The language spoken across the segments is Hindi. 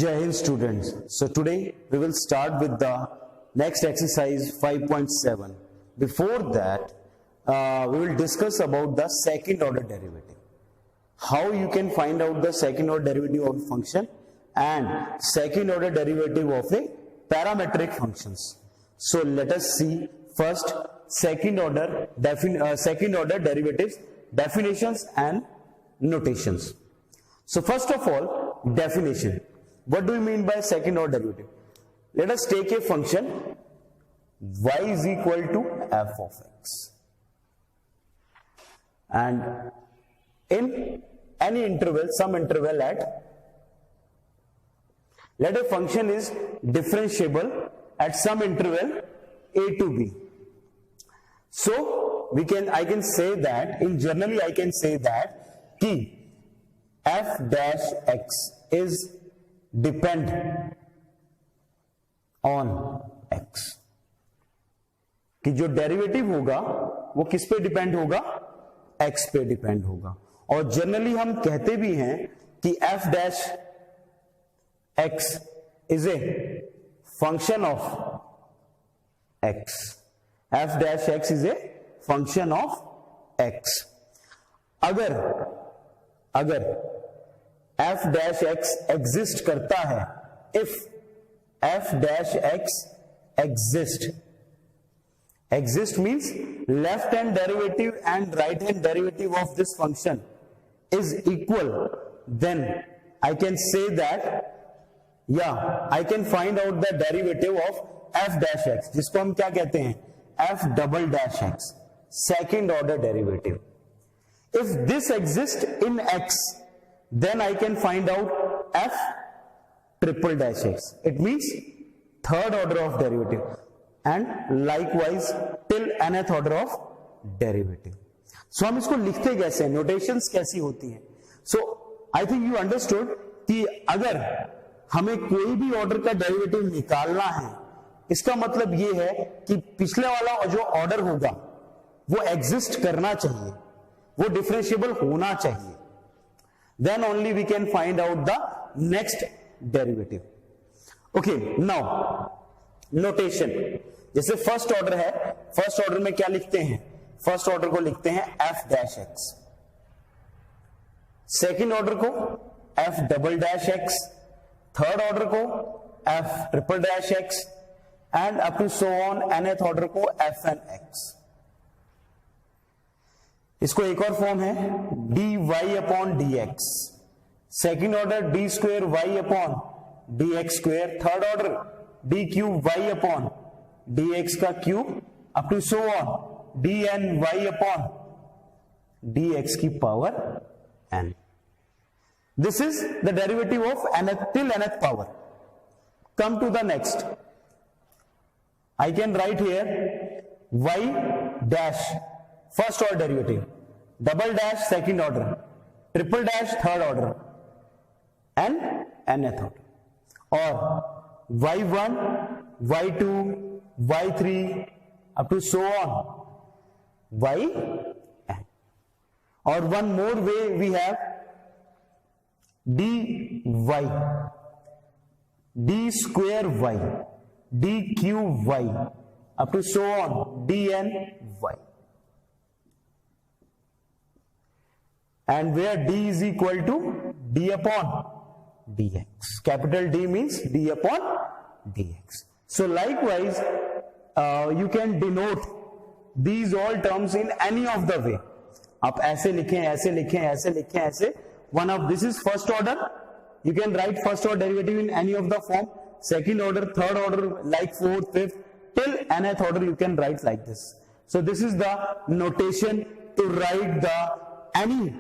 Jai Hind students. So today we will start with the next exercise 5.7. Before that, we will discuss about the second order derivative. How you can find out the second order derivative of a function and second order derivative of a parametric functions. So let us see first second order derivatives, definitions and notations. So first of all, definition. What do we mean by second order derivative? Let us take a function y is equal to f of x, and in any interval, some interval let a function is differentiable at some interval a to b. So I can say that generally I can say that ki f dash x is depend on x, कि जो डेरिवेटिव होगा वो किस पे डिपेंड होगा, x पे डिपेंड होगा. और जनरली हम कहते भी हैं कि f dash x is a function of x. f dash x is a function of x. अगर f डैश x एग्जिस्ट करता है, if f dash x exist means left hand derivative and right hand derivative of this function is equal, then I can say that I can find out the derivative of f dash x, जिसको हम क्या कहते हैं, f double dash x, second order derivative. If this exists in x, then I can find out f triple dash x. It means third order of derivative, and likewise till nth order of derivative. So हम इसको लिखते कैसे हैं, नोटेशंस कैसी होती हैं. So I think you understood कि अगर हमें कोई भी ऑर्डर का डेरिवेटिव निकालना है, इसका मतलब ये है कि पिछले वाला जो ऑर्डर होगा वो एग्जिस्ट करना चाहिए, वो डिफरेंशिएबल होना चाहिए. Then only we can find out the next derivative. Okay, now notation. जैसे फर्स्ट ऑर्डर है, फर्स्ट ऑर्डर में क्या लिखते हैं, फर्स्ट ऑर्डर को लिखते हैं f dash x, second order को f double dash x, third order को f triple dash x, and up to so on nth order को fn x. इसको एक और फॉर्म है dy upon dx, second order d square y upon dx square, third order d cube y upon dx का cube, up to so on dn y upon dx की power n. This is the derivative of nth till nth power. Come to the next. I can write here y dash first order derivative, double dash second order, triple dash third order and nth order, or y1, y2, y3 up to so on yn. Or one more way we have dy, d square y, d cube y up to so on dn y, and where d is equal to d upon dx. Capital D means d upon dx. So likewise you can denote these all terms in any of the way. आप ऐसे लिखें, ऐसे लिखें, ऐसे लिखें, ऐसे. One of this is first order. You can write first order derivative in any of the form. Second order, third order, like fourth, fifth, till nth order you can write like this. So this is the notation to write the any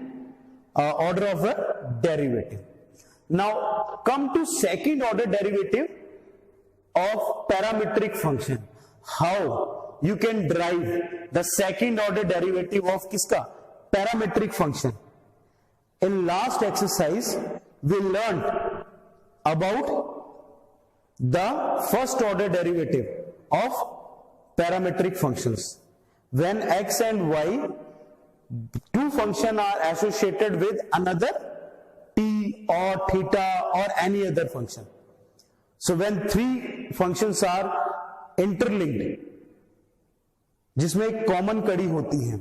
order of a derivative. Now come to second order derivative of parametric function. How you can derive the second order derivative of किसका, parametric function. In last exercise we learned about the first order derivative of parametric functions. When x and y, two functions are associated with another t or theta or any other function. So when three functions are interlinked, जिसमें एक कॉमन कड़ी होती है,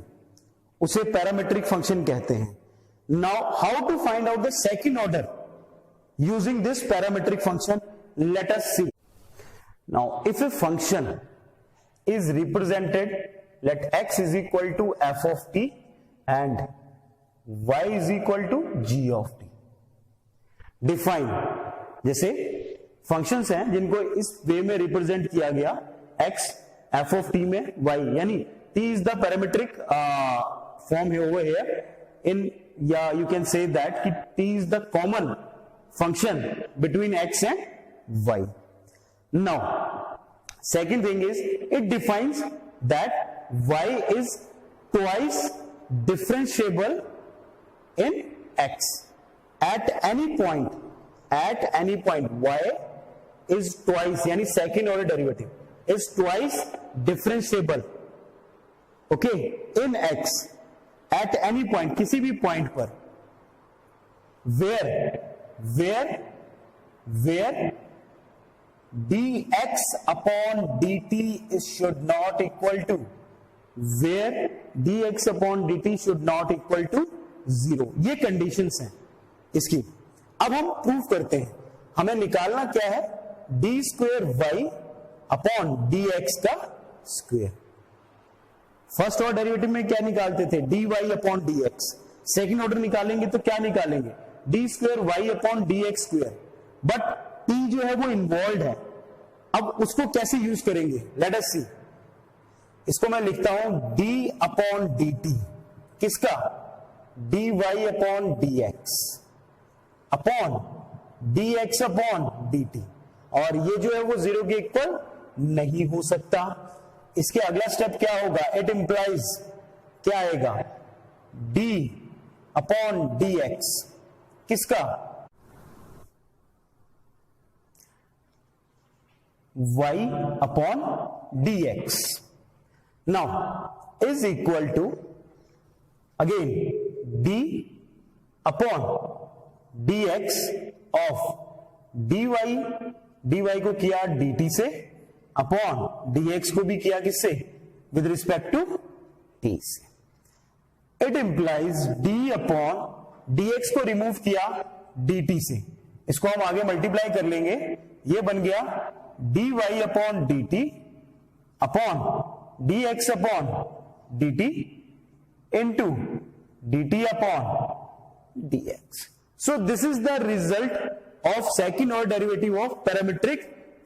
उसे पैरामेट्रिक फंक्शन कहते हैं. Now how to find out the second order using this parametric function? Let us see. Now if a function is represented, let x is equal to f of t and y is equal to g of t. Define, जैसे फंक्शंस हैं जिनको इस वे में रिप्रेजेंट किया गया, x f of t में y, यानी t is the parametric form here over here in, yeah, you can say that कि t is the common function between x and y. Now second thing is it defines that y is twice differentiable in x at any point y is twice, यानी second order derivative is twice differentiable, okay, in x at any point, किसी भी point पर, where dx upon dt is should not equal to, where dx upon dt should not equal to 0. ये कंडीशंस हैं इसकी. अब हम प्रूव करते हैं. हमें निकालना क्या है? d square y upon dx का स्क्वायर. फर्स्ट ऑर्डर डेरिवेटिव में क्या निकालते थे? dy upon dx. Second order निकालेंगे तो क्या निकालेंगे? d square y upon dx square. But t जो है वो इन्वॉल्व है. अब उसको कैसे यूज करेंगे? लेट अस सी. इसको मैं लिखता हूं d अपॉन dt. किसका? dy upon dx upon dx upon dt. और ये जो है वो 0 के इक्वल नहीं हो सकता. इसके अगला स्टेप क्या होगा? इट इंप्लाइज क्या आएगा? d upon dx. किसका? y upon dx now is equal to again d upon dx of dy को किया dt से अपॉन dx को भी किया किससे? विद रिस्पेक्ट टू t से. It implies d upon dx को रिमूव किया dt से. इसको हम आगे मल्टीप्लाई कर लेंगे. ये बन गया dy upon dt upon dx upon dt into dt upon dx. So this is the result of second order derivative of parametric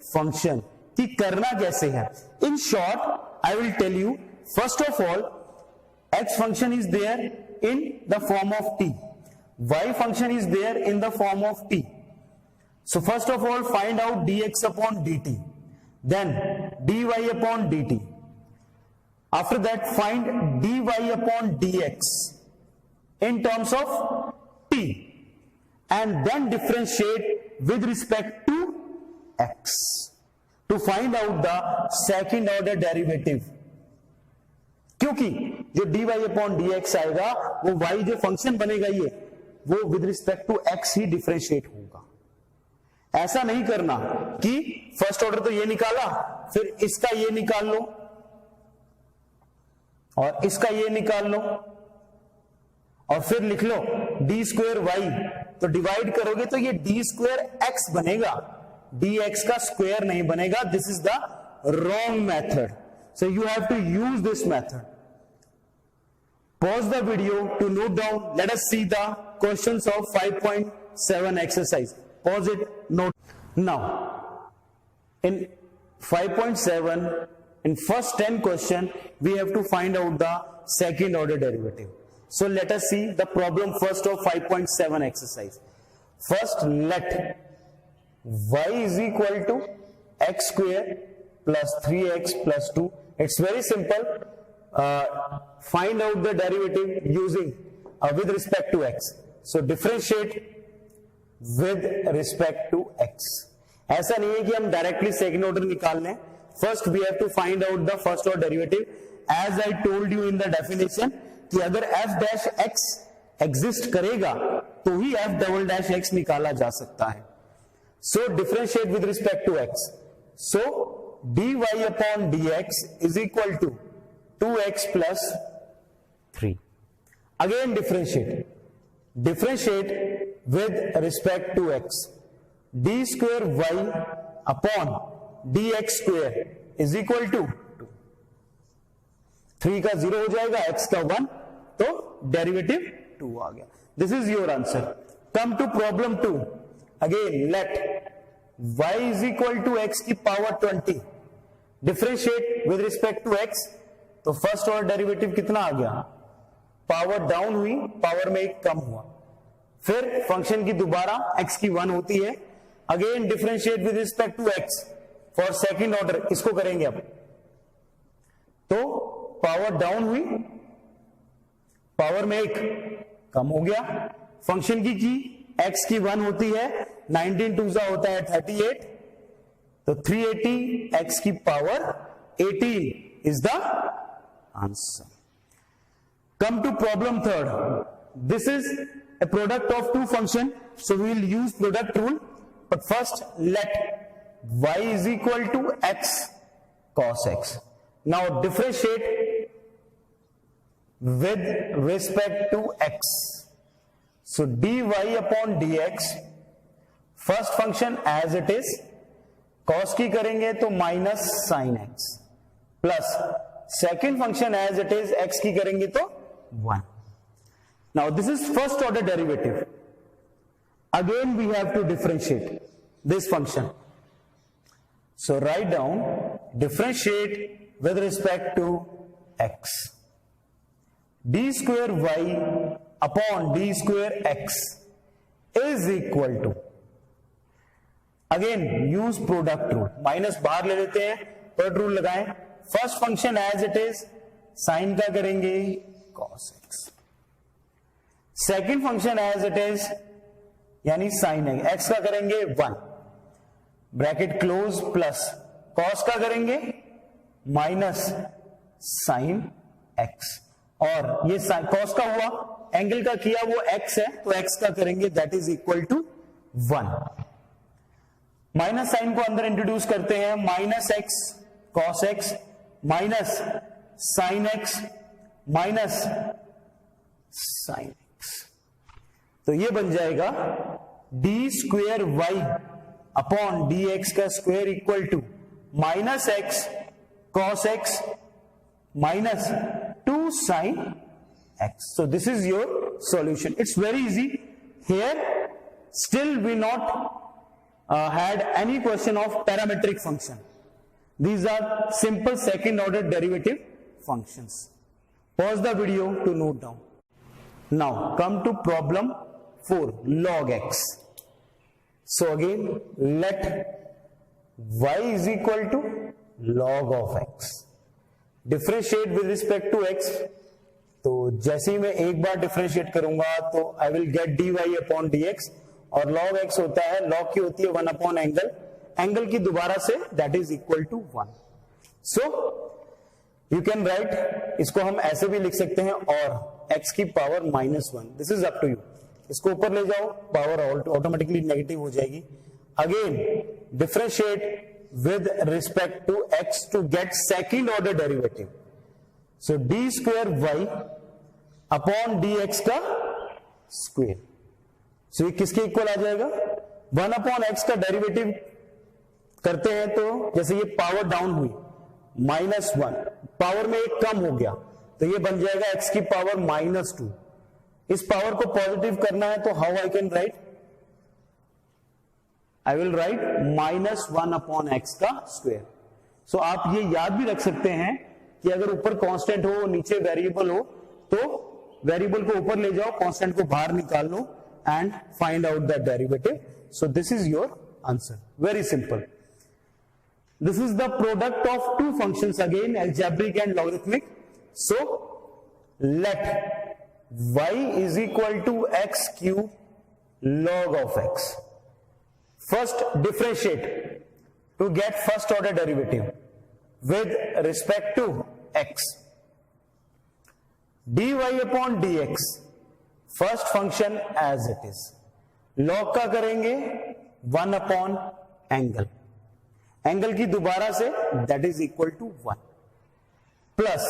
function. कि करना कैसे है? In short I will tell you. First of all x function is there in the form of t, y function is there in the form of t. So first of all find out dx upon dt, then dy upon dt. After that find dy upon dx in terms of t and then differentiate with respect to x to find out the second order derivative. क्योंकि जो dy upon dx आएगा वो y जो फंक्शन बनेगा ये वो with respect to x he differentiate होगा. ऐसा नहीं करना कि फर्स्ट ऑर्डर तो ये निकाला, फिर इसका ये निकाल लो और इसका ये निकाल लो और फिर लिख लो d स्क्वायर y. तो डिवाइड करोगे तो ये d स्क्वायर x बनेगा, dx का स्क्वायर नहीं बनेगा. This is the wrong method. So you have to use this method. Pause the video to note down. Let us see the questions of 5.7 exercise. Pause it, note. Now, in 5.7, in first 10 question, we have to find out the second order derivative. So let us see the problem first of 5.7 exercise. First, let y is equal to x square plus 3x plus 2. It's very simple. Find out the derivative using with respect to x. So differentiate with respect to x. ऐसा नहीं है कि हम डायरेक्टली सेकंड ऑर्डर निकाल लें. First we have to find out the first order derivative. As I told you in the definition कि अगर f डैश x एग्जिस्ट करेगा तो ही f डबल डैश x निकाला जा सकता है. So differentiate with respect to x. So dy upon dx is equal to 2x plus 3. Again differentiate with respect to x. d square y upon dx square is equal to 2. 3 का 0 हो जाएगा, x का 1, तो डेरिवेटिव 2 आ गया. This is your answer. Come to problem 2. Again let y is equal to x की power 20. Differentiate with respect to x. तो फर्स्ट ऑर्डर डेरिवेटिव कितना आ गया? पावर डाउन हुई, पावर में एक कम हुआ. फिर फंक्शन की दोबारा x की 1 होती है. Again differentiate with respect to x for second order. इसको करेंगे अब. तो पावर डाउन हुई, पावर में एक कम हो गया. फंक्शन की x की 1 होती है, 19 2 होता है 38. तो 380 x की power 18 is the answer. Come to problem 3rd. This is a product of two functions, so we will use product rule. But first, let y is equal to x cos x. Now differentiate with respect to x. So dy upon dx, first function as it is, cos की करेंगे तो minus sin x, plus second function as it is, x की करेंगे तो 1. Now this is first order derivative. Again we have to differentiate this function. So write down differentiate with respect to x. d square y upon d square x is equal to, again use product rule. Minus बाहर ले लेते हैं, प्रोडक्ट रूल लगाएं. First function as it is, sine का करेंगे cos x. Second function as it is यानी sin x का करेंगे 1, ब्रैकेट क्लोज, प्लस cos का करेंगे माइनस sin x. और ये cos का हुआ, एंगल का किया वो x है, तो x का करेंगे that is equal to 1. Minus sign को अंदर इंट्रोड्यूस करते हैं, minus x cos x minus sin x minus sin x. तो ये बन जाएगा d square y upon D x का square equal to minus x cos x minus 2 sin x. So this is your solution. It's very easy. Here still we not had any question of parametric function. These are simple second order derivative functions. Pause the video to note down. Now come to problem 4, log x. So again let y is equal to log of x. Differentiate with respect to x. तो जैसे ही मैं एक बार डिफरेंशिएट करूंगा तो I will get dy upon dx, और log x होता है, log की होती है 1 अपॉन एंगल, एंगल की दोबारा से that is equal to 1. So you can write, इसको हम ऐसे भी लिख सकते हैं, और x की power -1. This is up to you. इसको ऊपर ले जाओ, पावर ऑटोमेटिकली नेगेटिव हो जाएगी. Again differentiate with respect to x to get second order derivative. So d square Y upon D x का स्क्वेयर. सो ये किसके इक्वल आ जाएगा? 1 अपॉन एक्स का डेरिवेटिव करते हैं तो जैसे ये पावर डाउन हुई -1, पावर में एक कम हो गया, तो ये बन जाएगा x की पावर -2. इस पावर को पॉजिटिव करना है तो how I can write? I will write -1 upon x का स्क्वेयर. सो आप ये याद भी रख सकते हैं कि अगर ऊपर कांस्टेंट हो नीचे वेरिएबल हो तो वेरिएबल को ऊपर ले जाओ, कांस्टेंट को बाहर निकाल लो and find out the derivative. So this is your answer. Very simple. This is the product of two functions, again algebraic and logarithmic. So let y is equal to x cube log of x. First differentiate to get first order derivative with respect to x. dy upon dx. First function as it is, log का करेंगे 1 अपॉन एंगल, एंगल की दोबारा से that is equal to 1, plus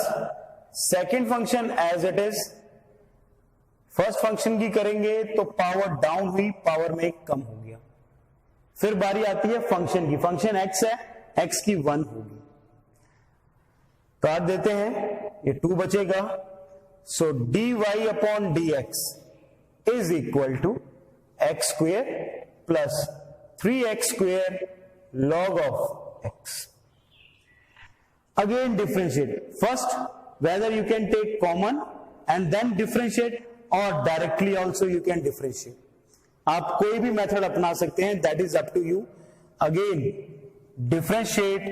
second function as it is, first function की करेंगे तो पावर डाउन हुई, पावर में कम हो गया। फिर बारी आती है फंक्शन की, फंक्शन x है, x की 1 होगी, काट देते हैं, ये 2 बचेगा। So dy upon dx is equal to x square plus 3x square log of x. Again differentiate. First, whether you can take common and then differentiate or directly also you can differentiate. आप कोई भी मेथड अपना सकते हैं, that is up to you. Again, differentiate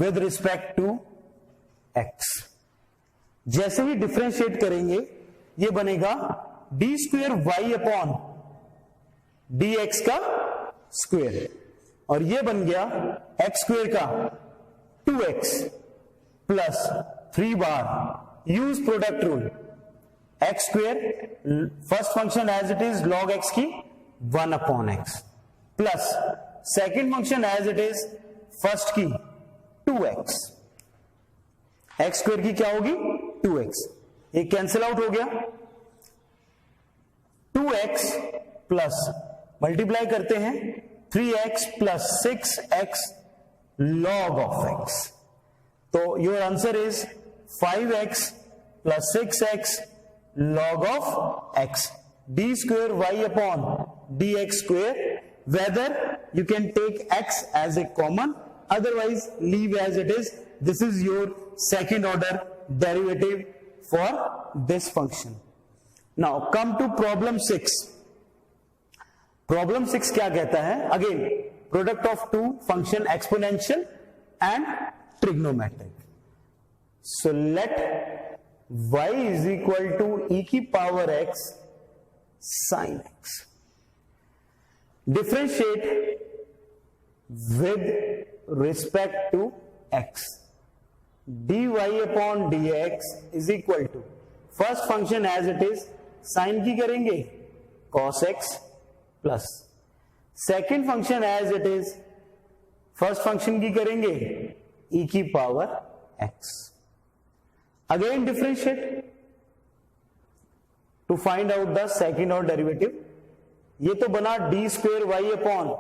with respect to x. जैसे ही differentiate करेंगे ये बनेगा d square y upon dx का स्क्वेयर, और ये बन गया x स्क्वेयर का 2x प्लस 3 बार, use product rule, x square first function as it is log x की 1 upon x plus second function as it is first की 2x, x स्क्वेयर की क्या होगी 2x, ये कैंसिल आउट हो गया, 2x प्लस मल्टीप्लाई करते हैं 3x plus 6x log of x, तो your answer is 5x plus 6x log of x, d square y upon dx square, whether you can take x as a common, otherwise leave as it is. This is your second order derivative for this function. Now come to problem 6. Problem 6 क्या कहता है, again product of two function exponential and trigonometric. So let y is equal to e की power x sin x. Differentiate with respect to x. dy upon dx is equal to first function as it is, sine की करेंगे cos x plus second function as it is, first function की करेंगे e की power x. Again differentiate to find out the second order derivative. ये तो बना d square y upon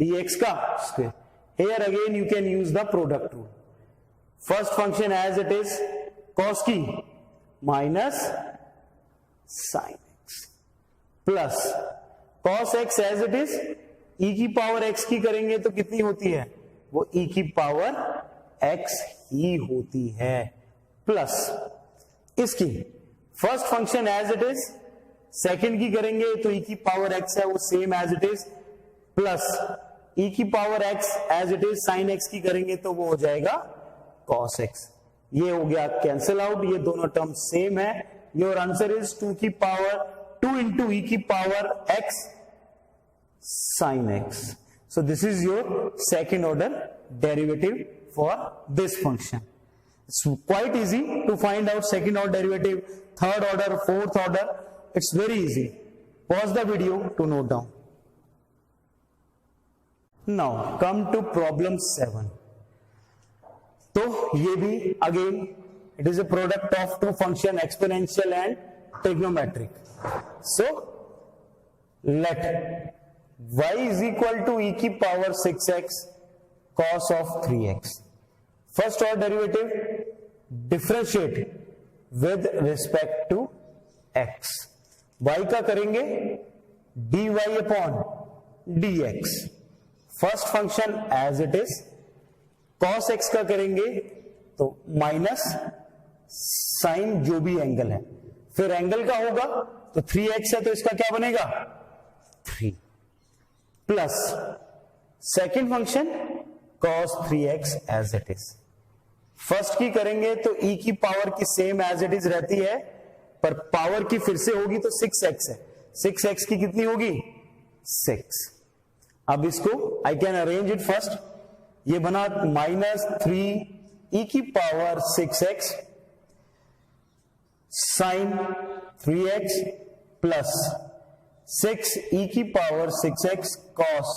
dx का square. Here again you can use the product rule. First function as it is cos की minus sin x plus cos x as it is, e की पावर x की करेंगे तो कितनी होती है, वो e की पावर x ही होती है, प्लस इसकी first function as it is, second की करेंगे तो e की पावर x है वो same as it is, plus e की power x as it is sin x की करेंगे तो वो हो जाएगा cos x. ये हो गया कैंसिल आउट, ये दोनों टर्म सेम है. योर आंसर इज 2 की पावर 2 इंटू e की power x sin x. So this is your second order derivative for this function. It's quite easy to find out second order derivative, third order, fourth order. It's very easy. Pause the video to note down. Now come to problem 7. तो ये भी again it is a product of two function exponential and trigonometric. So let y is equal to e की power 6x cos of 3x. First order derivative, differentiate with respect to x. y का करेंगे dy upon dx. First function as it is, cos x का करेंगे तो माइनस साइन जो भी एंगल है, फिर एंगल का होगा तो 3x है तो इसका क्या बनेगा 3, plus second function cos 3x as it is. First की करेंगे तो e की पावर की सेम एज इट इज रहती है, पर पावर की फिर से होगी तो 6x है, 6x की कितनी होगी 6. अब इसको I can arrange it first, ये बना -3 e की power 6x sign 3x plus 6e की power 6x cos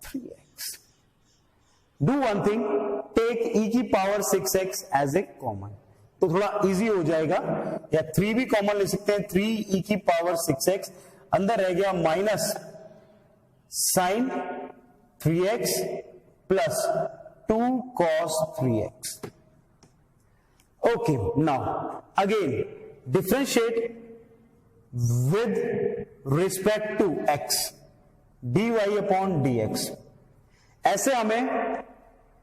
3x. Do one thing, take e की power 6x as a common. तो थोड़ा इजी हो जाएगा, या 3 भी कॉमन ले सकते हैं. 3e की पावर 6x, अंदर रह गया minus sine 3x plus 2 cos 3x. Okay, now again differentiate with respect to x, dy upon dx. ऐसे हमें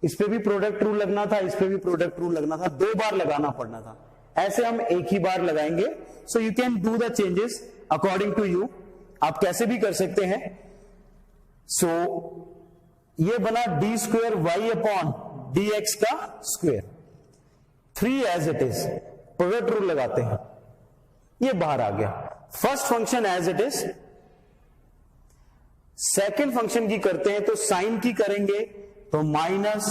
इस पे भी प्रोडक्ट रूल लगना था, इस पे भी प्रोडक्ट रूल लगना था, 2 बार लगाना पड़ना था. ऐसे हम एक ही बार लगाएंगे. So you can do the changes according to you. आप कैसे भी कर सकते हैं. सो ये बना D square Y upon D x का square. 3 as it is, product rule लगाते हैं, ये बाहर आ गया. First function as it is. Second function की करते हैं, तो साइन की करेंगे तो माइनस,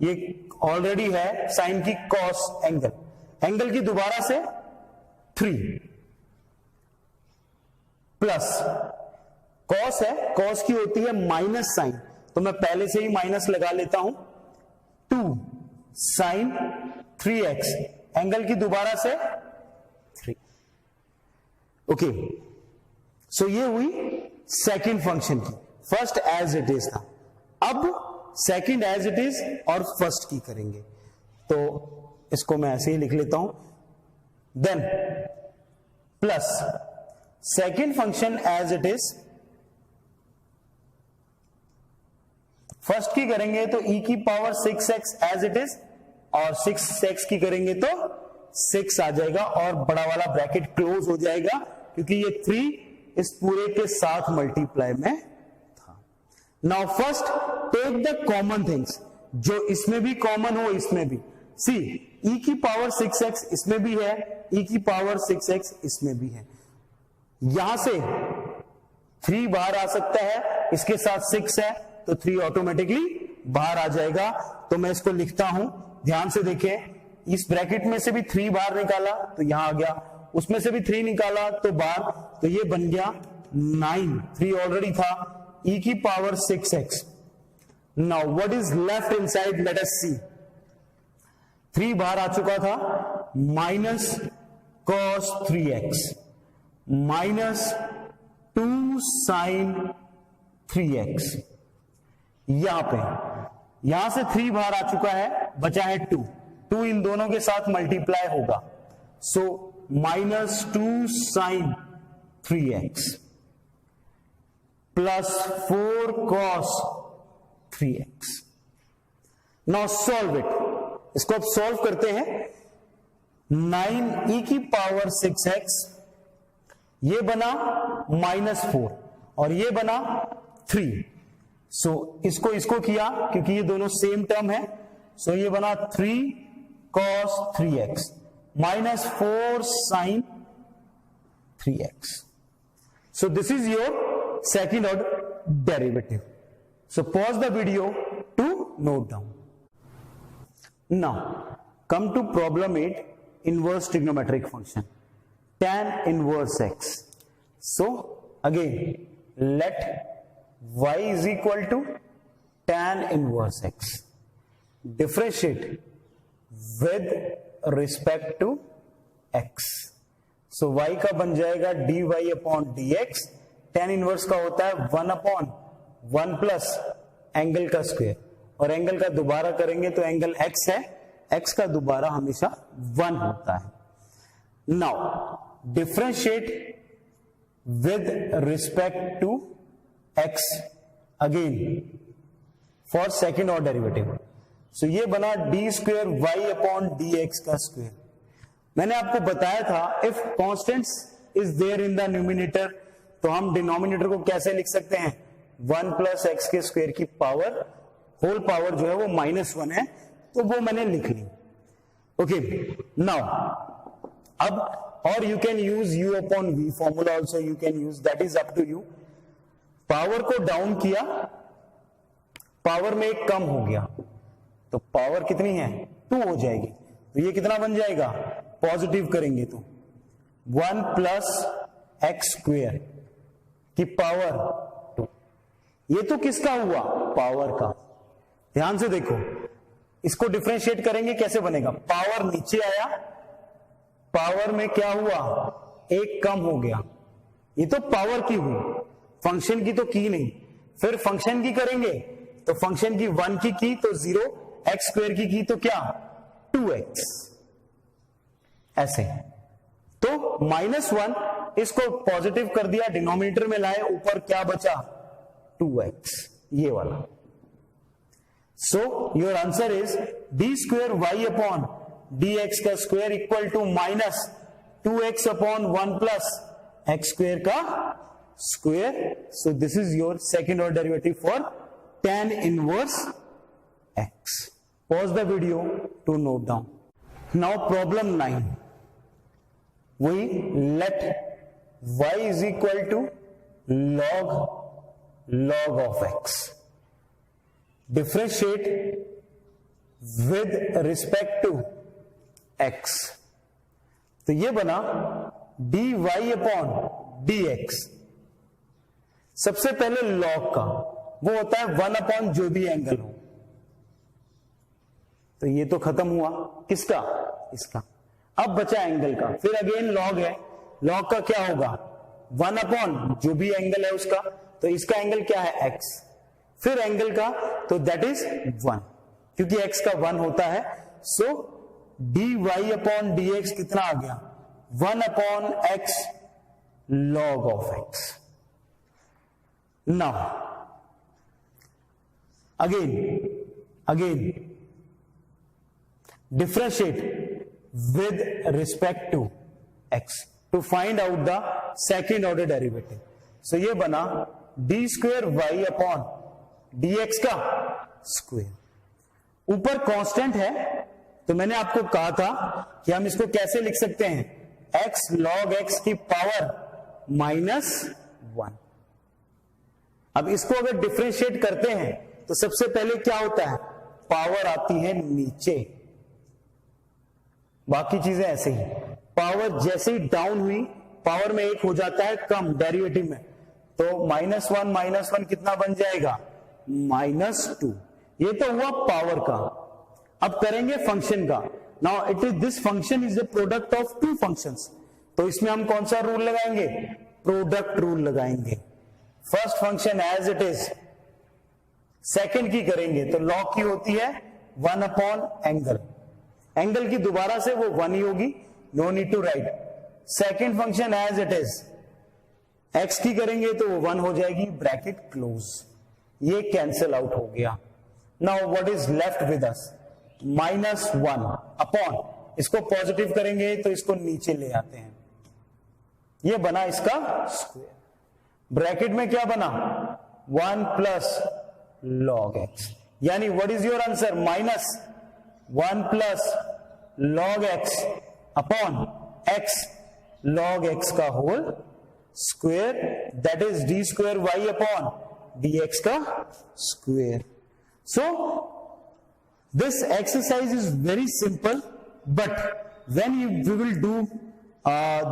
ये ऑलरेडी है साइन की कॉस एंगल, एंगल की दोबारा से 3 प्लस कॉस है, कॉस की होती है माइनस साइन, तो मैं पहले से ही माइनस लगा लेता हूं. 2 साइन 3x, एंगल की दोबारा से 3. ओके, सो ये हुई सेकंड फंक्शन की. फर्स्ट एज इट इज था, अब सेकंड एज इट इज और फर्स्ट की करेंगे. तो इसको मैं ऐसे ही लिख लेता हूं. Then plus second function as it is, first की करेंगे तो e की power 6x as it is, और 6x की करेंगे तो 6 आ जाएगा और बड़ा वाला ब्रैकेट क्लोज हो जाएगा, क्योंकि ये 3 इस पूरे के साथ मल्टीप्लाई में था. Now first take the common things, जो इसमें भी कॉमन हो इसमें भी. सी e की पावर 6x इसमें भी है, e की पावर 6x इसमें भी है. यहां से 3 बाहर आ सकता है, इसके साथ 6 है तो 3 ऑटोमेटिकली बाहर आ जाएगा. तो मैं इसको लिखता हूं, ध्यान से देखें. इस ब्रैकेट में से भी 3 बाहर निकाला तो यहां आ गया, उसमें से भी 3 निकाला तो बाहर, तो ये बन गया 9. 3 ऑलरेडी था, e की power 6x. Now what is left inside, let us see. 3 बाहर आ चुका था, minus cos 3x minus 2 sine 3x. यहां पे, यहां से 3 बाहर आ चुका है, बचा है 2. 2 इन दोनों के साथ मल्टीप्लाई होगा, so minus 2 sine 3x plus 4 cos 3x. Now solve it. इसको अब सॉल्व करते हैं. 9e की पावर 6x, ये बना माइनस 4 और ये बना 3. सो इसको किया, क्योंकि ये दोनों सेम टर्म है, सो ये बना 3 cos 3x minus 4 sin 3x. So this is your second order derivative. So pause the video to note down. Now come to problem 8, inverse trigonometric function tan inverse x. So again let y is equal to tan inverse x. Differentiate with respect to x. So y का बन जाएगा dy upon dx. tan inverse का होता है 1 upon 1 plus एंगल का स्क्वायर, और एंगल का दोबारा करेंगे तो एंगल x है, x का दोबारा हमेशा 1 होता है. Now differentiate with respect to x again for second order derivative. So ये बना d square y upon dx का स्क्वायर. मैंने आपको बताया था if constants is there in the numerator, तो हम डिनोमिनेटर को कैसे लिख सकते हैं, 1 plus x के स्क्वायर की पावर, होल पावर जो है वो -1 है, तो वो मैंने लिख ली. ओके, नाउ अब, और you can use u upon v formula also you can use, that is up to you. Power को डाउन किया, पावर में एक कम हो गया, तो पावर कितनी है, 2 हो जाएगी. तो ये कितना बन जाएगा, पॉजिटिव करेंगे तो 1 प्लस एक्स स्क्वेयर की पावर 2। ये तो किसका हुआ? पावर का। ध्यान से देखो, इसको डिफरेंशिएट करेंगे कैसे बनेगा? पावर नीचे आया, पावर में क्या हुआ? एक कम हो गया। ये तो पावर की हुई, फंक्शन की तो की नहीं। फिर फंक्शन की करेंगे तो फंक्शन की 1 की तो 0, एक्स स्क्वेयर की तो क्या? 2x। ऐसे तो -1 इसको पॉजिटिव कर दिया, डिनोमिनेटर में लाए, ऊपर क्या बचा? 2x, ये वाला। So your answer is D square Y upon D x का square equal to -2x upon 1 plus X square का square. So this is your second order derivative for tan inverse x. Pause the video to note down. Now problem 9. We let y is equal to log of x. Differentiate with respect to x. तो ये बना dy अपॉन dx। सबसे पहले log का वो होता है 1 अपॉन जो भी एंगल हो। तो ये तो खत्म हुआ, किसका? इसका। अब बचा एंगल का, फिर अगेन लॉग है, लॉग का क्या होगा? 1 अपॉन जो भी एंगल है उसका, तो इसका एंगल क्या है? x। फिर एंगल का, तो दैट इज 1, क्योंकि x का 1 होता है। सो dy अपॉन dx कितना आ गया? 1 upon x log of x। Now again differentiate with respect to x to find out the second order derivative. So ये बना d square y upon dx का स्क्वेयर। ऊपर कांस्टेंट है, तो मैंने आपको कहा था कि हम इसको कैसे लिख सकते हैं? x log x की पावर -1। अब इसको अगर डिफरेंशिएट करते हैं तो सबसे पहले क्या होता है? पावर आती है नीचे, बाकी चीजें ऐसे ही। पावर जैसे ही डाउन हुई, पावर में एक हो जाता है कम डेरिवेटिव में, तो -1 कितना बन जाएगा? -2। ये तो हुआ पावर का। अब करेंगे फंक्शन का। Now it is this function is the product of two functions, तो इसमें हम कौन सा रूल लगाएंगे? प्रोडक्ट रूल लगाएंगे। First function as it is, second की करेंगे तो लॉग की होती है 1 अपॉन एंगल, एंगल की दोबारा से वो 1 ही होगी, no need to write. Second function as it is, x की करेंगे तो वो 1 हो जाएगी, ब्रैकेट क्लोज, ये कैंसिल आउट हो गया। Now what is left with us? -1 upon, इसको पॉजिटिव करेंगे तो इसको नीचे ले आते हैं, ये बना इसका स्क्वायर। ब्रैकेट में क्या बना? 1 प्लस log x, यानी what is your answer? -1 plus log x upon x log x का whole square, that is d square y upon dx का square. So this exercise is very simple, but when we will do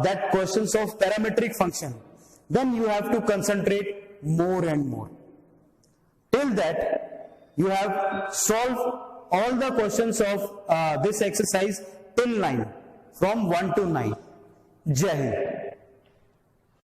that questions of parametric function, then you have to concentrate more and more. Till that, you have solved all the questions of this exercise till 9, from 1 to 9. Jai Hind.